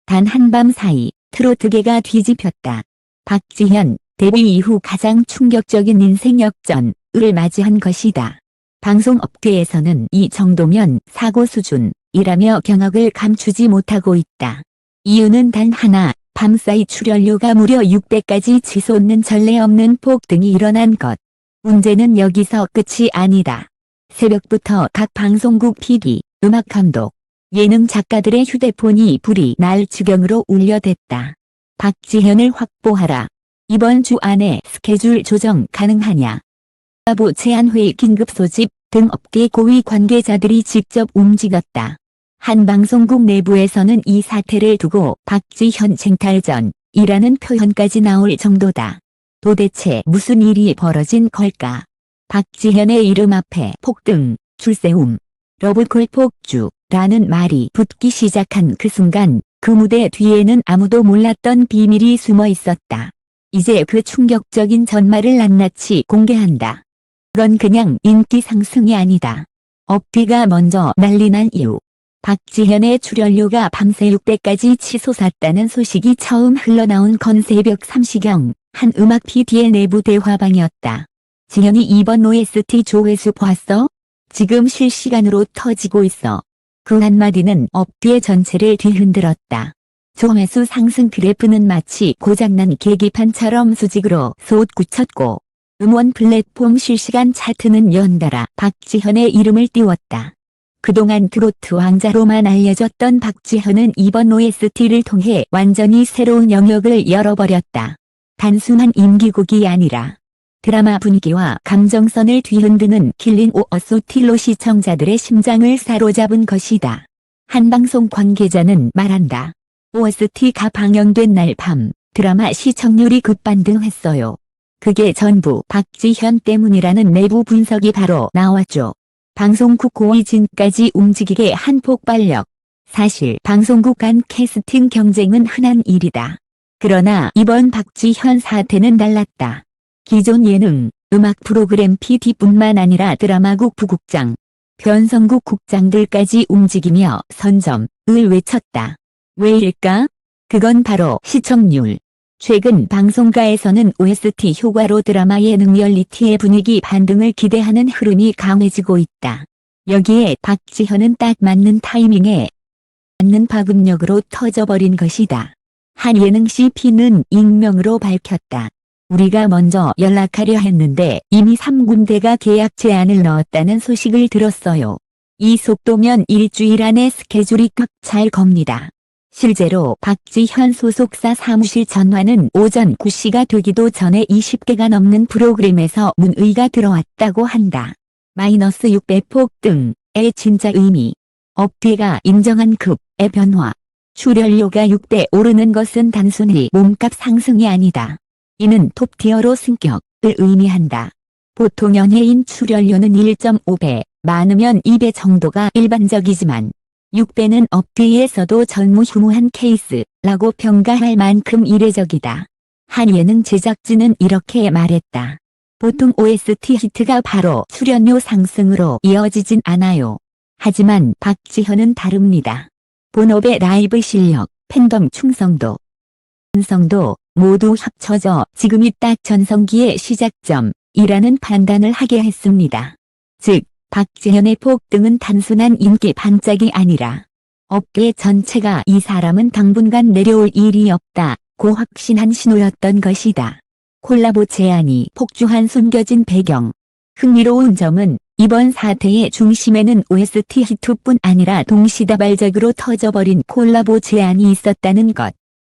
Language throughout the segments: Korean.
단 한밤 사이 트로트계가 뒤집혔다. 박지현 데뷔 이후 가장 충격적인 인생 역전을 맞이한 것이다. 방송업계에서는 이 정도면 사고 수준이라며 경악을 감추지 못하고 있다. 이유는 단 하나, 밤사이 출연료가 무려 6배까지 치솟는 전례 없는 폭등이 일어난 것. 문제는 여기서 끝이 아니다. 새벽부터 각 방송국 PD, 음악감독, 예능 작가들의 휴대폰이 불이 날 지경으로 울려댔다. 박지현을 확보하라. 이번 주 안에 스케줄 조정 가능하냐. 화보 제안회의 긴급 소집 등 업계 고위 관계자들이 직접 움직였다. 한 방송국 내부에서는 이 사태를 두고 박지현 쟁탈전이라는 표현까지 나올 정도다. 도대체 무슨 일이 벌어진 걸까? 박지현의 이름 앞에 폭등, 출세움, 러브콜 폭주라는 말이 붙기 시작한 그 순간 그 무대 뒤에는 아무도 몰랐던 비밀이 숨어 있었다. 이제 그 충격적인 전말을 낱낱이 공개한다. 그건 그냥 인기 상승이 아니다. 업계가 먼저 난리난 이유. 박지현의 출연료가 밤새 6배까지 치솟았다는 소식이 처음 흘러나온 건 새벽 3시경 한 음악 PD의 내부 대화방이었다. 지현이 이번 OST 조회수 봤어? 지금 실시간으로 터지고 있어. 그 한마디는 업계 전체를 뒤흔들었다. 조회수 상승 그래프는 마치 고장난 계기판처럼 수직으로 솟구쳤고 음원 플랫폼 실시간 차트는 연달아 박지현의 이름을 띄웠다. 그동안 트로트 왕자로만 알려졌던 박지현은 이번 OST를 통해 완전히 새로운 영역을 열어버렸다. 단순한 인기곡이 아니라 드라마 분위기와 감정선을 뒤흔드는 킬링 오어 소틸로 시청자들의 심장을 사로잡은 것이다. 한 방송 관계자는 말한다. OST가 방영된 날 밤 드라마 시청률이 급반등했어요. 그게 전부 박지현 때문이라는 내부 분석이 바로 나왔죠. 방송국 고위진까지 움직이게 한 폭발력. 사실 방송국 간 캐스팅 경쟁은 흔한 일이다. 그러나 이번 박지현 사태는 달랐다. 기존 예능, 음악 프로그램 PD뿐만 아니라 드라마국 부국장, 변성국 국장들까지 움직이며 선점을 외쳤다. 왜일까? 그건 바로 시청률. 최근 방송가에서는 OST 효과로 드라마 예능 리얼리티의 분위기 반등을 기대하는 흐름이 강해지고 있다. 여기에 박지현은 딱 맞는 타이밍에 맞는 파급력으로 터져버린 것이다. 한 예능 CP는 익명으로 밝혔다. 우리가 먼저 연락하려 했는데 이미 3군데가 계약 제안을 넣었다는 소식을 들었어요. 이 속도면 일주일 안에 스케줄이 꽉 찰 겁니다. 실제로 박지현 소속사 사무실 전화는 오전 9시가 되기도 전에 20개가 넘는 프로그램에서 문의가 들어왔다고 한다. 마이너스 6배 폭등의 진짜 의미. 업계가 인정한 급의 변화. 출연료가 6배 오르는 것은 단순히 몸값 상승이 아니다. 이는 톱티어로 승격을 의미한다. 보통 연예인 출연료는 1.5배, 많으면 2배 정도가 일반적이지만 6배는 업계에서도 전무후무한 케이스라고 평가할 만큼 이례적이다. 한 예능 제작진은 이렇게 말했다. 보통 OST 히트가 바로 출연료 상승으로 이어지진 않아요. 하지만 박지현은 다릅니다. 본업의 라이브 실력, 팬덤 충성도, 전성도 모두 합쳐져 지금이 딱 전성기의 시작점이라는 판단을 하게 했습니다. 즉, 박지현의 폭등은 단순한 인기 반짝이 아니라 업계 전체가 이 사람은 당분간 내려올 일이 없다고 확신한 신호였던 것이다. 콜라보 제안이 폭주한 숨겨진 배경. 흥미로운 점은 이번 사태의 중심에는 OST 히트뿐 아니라 동시다발적으로 터져버린 콜라보 제안이 있었다는 것.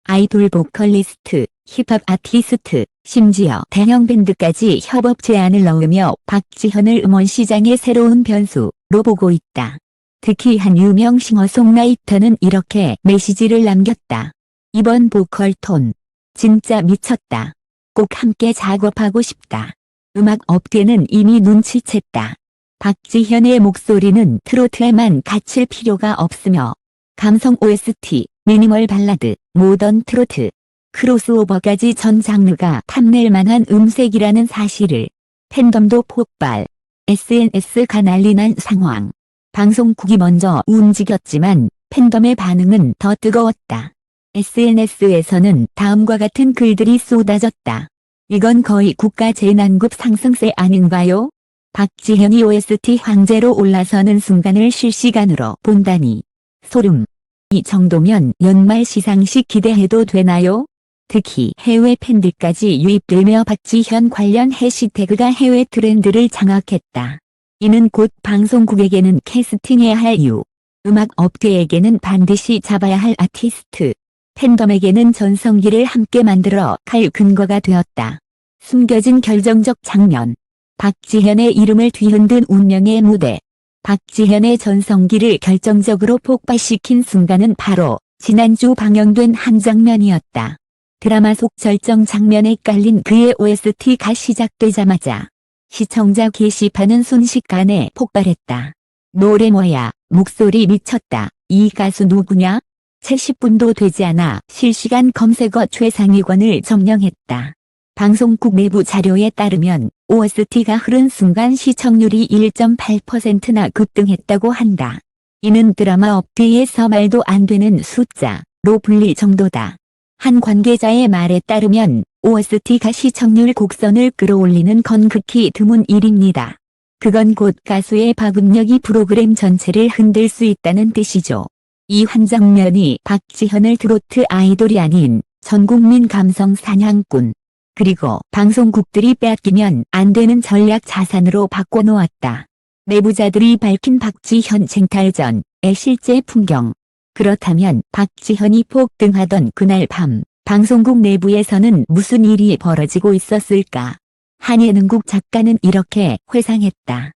아이돌 보컬리스트, 힙합 아티스트, 심지어 대형 밴드까지 협업 제안을 넣으며 박지현을 음원 시장의 새로운 변수로 보고 있다. 특히 한 유명 싱어송라이터는 이렇게 메시지를 남겼다. 이번 보컬 톤 진짜 미쳤다. 꼭 함께 작업하고 싶다. 음악 업계는 이미 눈치챘다. 박지현의 목소리는 트로트에만 갇힐 필요가 없으며 감성 OST, 미니멀 발라드, 모던 트로트, 크로스오버까지 전 장르가 탐낼 만한 음색이라는 사실을 팬덤도 폭발, SNS가 난리난 상황. 방송국이 먼저 움직였지만 팬덤의 반응은 더 뜨거웠다. SNS에서는 다음과 같은 글들이 쏟아졌다. 이건 거의 국가 재난급 상승세 아닌가요? 박지현이 OST 황제로 올라서는 순간을 실시간으로 본다니. 소름. 이 정도면 연말 시상식 기대해도 되나요? 특히 해외 팬들까지 유입되며 박지현 관련 해시태그가 해외 트렌드를 장악했다. 이는 곧 방송국에게는 캐스팅해야 할 이유, 음악 업계에게는 반드시 잡아야 할 아티스트, 팬덤에게는 전성기를 함께 만들어 갈 근거가 되었다. 숨겨진 결정적 장면. 박지현의 이름을 뒤흔든 운명의 무대. 박지현의 전성기를 결정적으로 폭발시킨 순간은 바로 지난주 방영된 한 장면이었다. 드라마 속 절정 장면에 깔린 그의 OST가 시작되자마자 시청자 게시판은 순식간에 폭발했다. 노래 뭐야, 목소리 미쳤다, 이 가수 누구냐? 채 10분도 되지 않아 실시간 검색어 최상위권을 점령했다. 방송국 내부 자료에 따르면 OST가 흐른 순간 시청률이 1.8%나 급등했다고 한다. 이는 드라마 업계에서 말도 안 되는 숫자로 불릴 정도다. 한 관계자의 말에 따르면 OST가 시청률 곡선을 끌어올리는 건 극히 드문 일입니다. 그건 곧 가수의 파급력이 프로그램 전체를 흔들 수 있다는 뜻이죠. 이 한 장면이 박지현을 트로트 아이돌이 아닌 전국민 감성 사냥꾼, 그리고 방송국들이 빼앗기면 안 되는 전략 자산으로 바꿔놓았다. 내부자들이 밝힌 박지현 쟁탈전의 실제 풍경. 그렇다면 박지현이 폭등하던 그날 밤, 방송국 내부에서는 무슨 일이 벌어지고 있었을까? 한 예능국 작가는 이렇게 회상했다.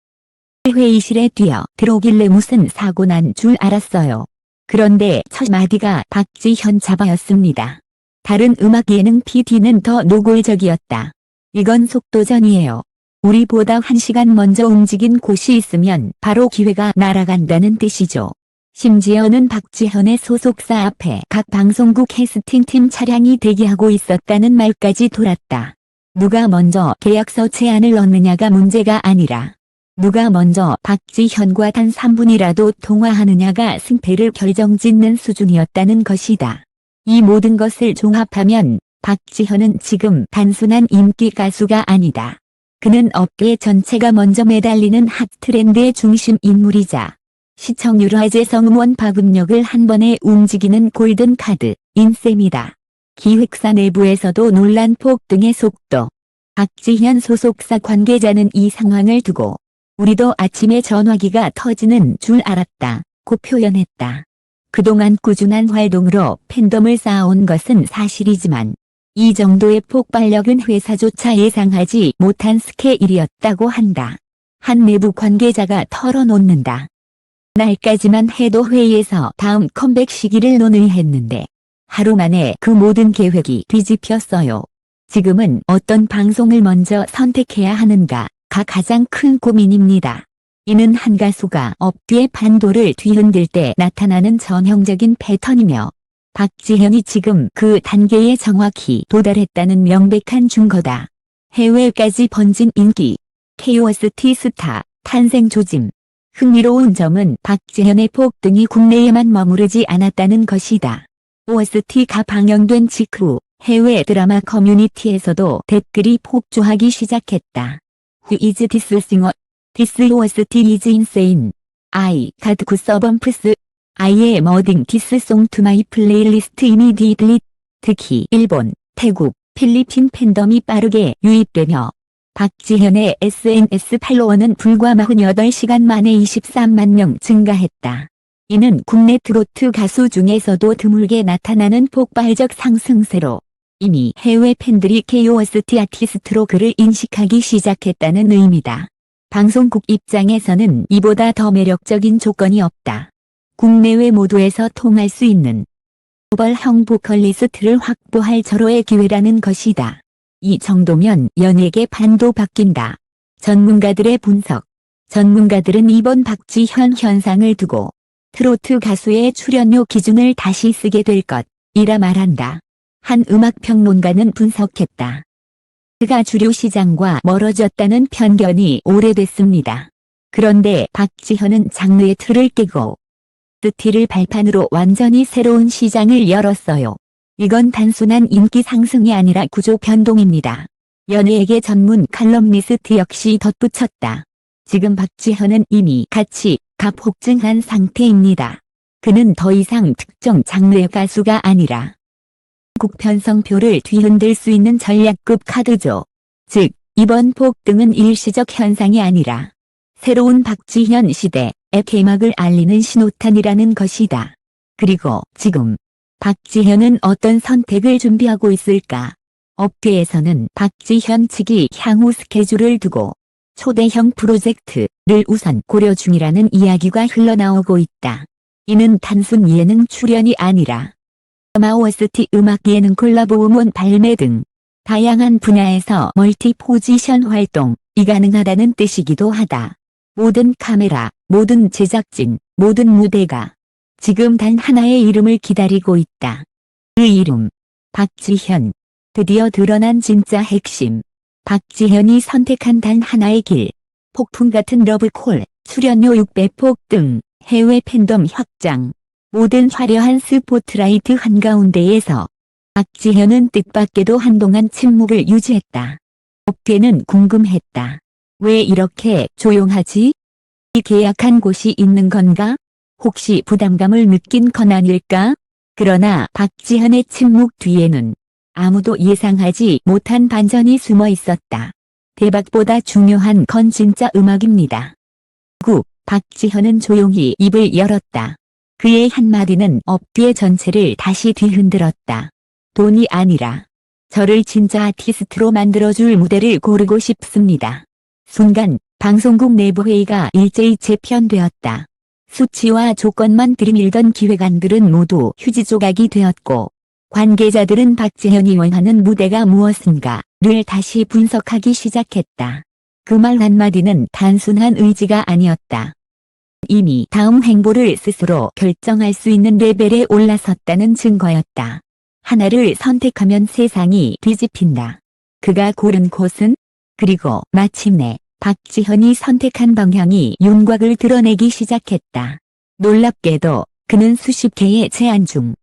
회의실에 뛰어 들어오길래 무슨 사고 난 줄 알았어요. 그런데 첫 마디가 박지현 잡아였습니다. 다른 음악 예능 PD는 더 노골적이었다. 이건 속도전이에요. 우리보다 1시간 먼저 움직인 곳이 있으면 바로 기회가 날아간다는 뜻이죠. 심지어는 박지현의 소속사 앞에 각 방송국 캐스팅팀 차량이 대기하고 있었다는 말까지 돌았다. 누가 먼저 계약서 제안을 넣느냐가 문제가 아니라 누가 먼저 박지현과 단 3분이라도 통화하느냐가 승패를 결정짓는 수준이었다는 것이다. 이 모든 것을 종합하면 박지현은 지금 단순한 인기 가수가 아니다. 그는 업계 전체가 먼저 매달리는 핫 트렌드의 중심 인물이자 시청률 화제 성음원 파급력을 한 번에 움직이는 골든카드, 인셈이다. 기획사 내부에서도 논란 폭등의 속도. 박지현 소속사 관계자는 이 상황을 두고 우리도 아침에 전화기가 터지는 줄 알았다 고 표현했다. 그동안 꾸준한 활동으로 팬덤을 쌓아온 것은 사실이지만 이 정도의 폭발력은 회사조차 예상하지 못한 스케일이었다고 한다. 한 내부 관계자가 털어놓는다. 날까지만 해도 회의에서 다음 컴백 시기를 논의했는데 하루 만에 그 모든 계획이 뒤집혔어요. 지금은 어떤 방송을 먼저 선택해야 하는가가 가장 큰 고민입니다. 이는 한 가수가 업계의 판도를 뒤흔들 때 나타나는 전형적인 패턴이며 박지현이 지금 그 단계에 정확히 도달했다는 명백한 증거다. 해외까지 번진 인기, KOST 스타, 탄생 조짐. 흥미로운 점은 박지현의 폭등이 국내에만 머무르지 않았다는 것이다. OST가 방영된 직후 해외 드라마 커뮤니티에서도 댓글이 폭주하기 시작했다. Who is this singer? This OST is insane. I got goosebumps. I am adding this song to my playlist immediately. 특히 일본, 태국, 필리핀 팬덤이 빠르게 유입되며 박지현의 SNS 팔로워는 불과 48시간 만에 23만 명 증가했다. 이는 국내 트로트 가수 중에서도 드물게 나타나는 폭발적 상승세로 이미 해외 팬들이 KOST 아티스트로 그를 인식하기 시작했다는 의미다. 방송국 입장에서는 이보다 더 매력적인 조건이 없다. 국내외 모두에서 통할 수 있는 글로벌형 보컬리스트를 확보할 절호의 기회라는 것이다. 이 정도면 연예계 판도 바뀐다. 전문가들의 분석. 전문가들은 이번 박지현 현상을 두고 트로트 가수의 출연료 기준을 다시 쓰게 될 것이라 말한다. 한 음악평론가는 분석했다. 그가 주류 시장과 멀어졌다는 편견이 오래됐습니다. 그런데 박지현은 장르의 틀을 깨고 OST를 발판으로 완전히 새로운 시장을 열었어요. 이건 단순한 인기 상승이 아니라 구조 변동입니다. 연예계 전문 칼럼니스트 역시 덧붙였다. 지금 박지현은 이미 가치가 폭증한 상태입니다. 그는 더 이상 특정 장르의 가수가 아니라 국편성표를 뒤흔들 수 있는 전략급 카드죠. 즉, 이번 폭등은 일시적 현상이 아니라 새로운 박지현 시대의 개막을 알리는 신호탄이라는 것이다. 그리고 지금 박지현은 어떤 선택을 준비하고 있을까? 업계에서는 박지현 측이 향후 스케줄을 두고 초대형 프로젝트를 우선 고려 중이라는 이야기가 흘러나오고 있다. 이는 단순 예능 출연이 아니라 드라마 OST 음악 예능 콜라보 음원 발매 등 다양한 분야에서 멀티 포지션 활동이 가능하다는 뜻이기도 하다. 모든 카메라, 모든 제작진, 모든 무대가 지금 단 하나의 이름을 기다리고 있다. 그 이름, 박지현. 드디어 드러난 진짜 핵심. 박지현이 선택한 단 하나의 길. 폭풍 같은 러브콜, 출연료 600폭 등 해외 팬덤 확장. 모든 화려한 스포트라이트 한가운데에서 박지현은 뜻밖에도 한동안 침묵을 유지했다. 업계는 궁금했다. 왜 이렇게 조용하지? 이 계약한 곳이 있는 건가? 혹시 부담감을 느낀 건 아닐까? 그러나 박지현의 침묵 뒤에는 아무도 예상하지 못한 반전이 숨어 있었다. 대박보다 중요한 건 진짜 음악입니다. 박지현은 조용히 입을 열었다. 그의 한마디는 업계 전체를 다시 뒤흔들었다. 돈이 아니라 저를 진짜 아티스트로 만들어줄 무대를 고르고 싶습니다. 순간 방송국 내부 회의가 일제히 재편되었다. 수치와 조건만 들이밀던 기획안들은 모두 휴지 조각이 되었고 관계자들은 박지현이 원하는 무대가 무엇인가를 다시 분석하기 시작했다. 그 말 한마디는 단순한 의지가 아니었다. 이미 다음 행보를 스스로 결정할 수 있는 레벨에 올라섰다는 증거였다. 하나를 선택하면 세상이 뒤집힌다. 그가 고른 곳은? 그리고 마침내 박지현이 선택한 방향이 윤곽을 드러내기 시작했다. 놀랍게도 그는 수십 개의 제안 중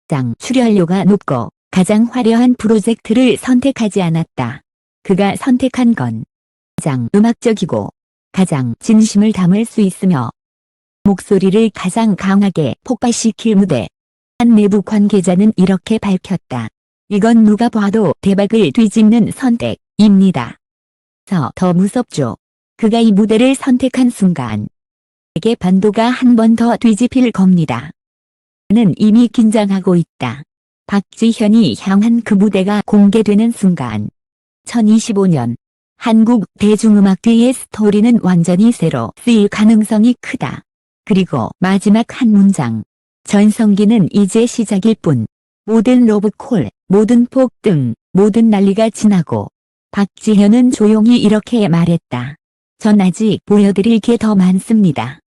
가장 출연료가 높고 가장 화려한 프로젝트를 선택하지 않았다. 그가 선택한 건 가장 음악적이고 가장 진심을 담을 수 있으며 목소리를 가장 강하게 폭발시킬 무대. 한 내부 관계자는 이렇게 밝혔다. 이건 누가 봐도 대박을 뒤집는 선택입니다. 더 무섭죠. 그가 이 무대를 선택한 순간 세계 반도가 한 번 더 뒤집힐 겁니다. 그는 이미 긴장하고 있다. 박지현이 향한 그 무대가 공개되는 순간 2025년 한국 대중음악계의 스토리는 완전히 새로 쓰일 가능성이 크다. 그리고 마지막 한 문장. 전성기는 이제 시작일 뿐. 모든 러브콜, 모든 폭등, 모든 난리가 지나고 박지현은 조용히 이렇게 말했다. 전 아직 보여드릴 게 더 많습니다.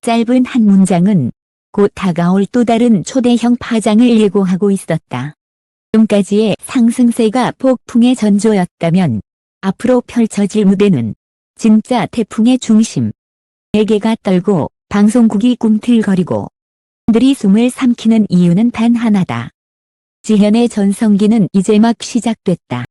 짧은 한 문장은 곧 다가올 또 다른 초대형 파장을 예고하고 있었다. 지금까지의 상승세가 폭풍의 전조였다면 앞으로 펼쳐질 무대는 진짜 태풍의 중심. 세계가 떨고 방송국이 꿈틀거리고 들이 숨을 삼키는 이유는 단 하나다. 지현의 전성기는 이제 막 시작됐다.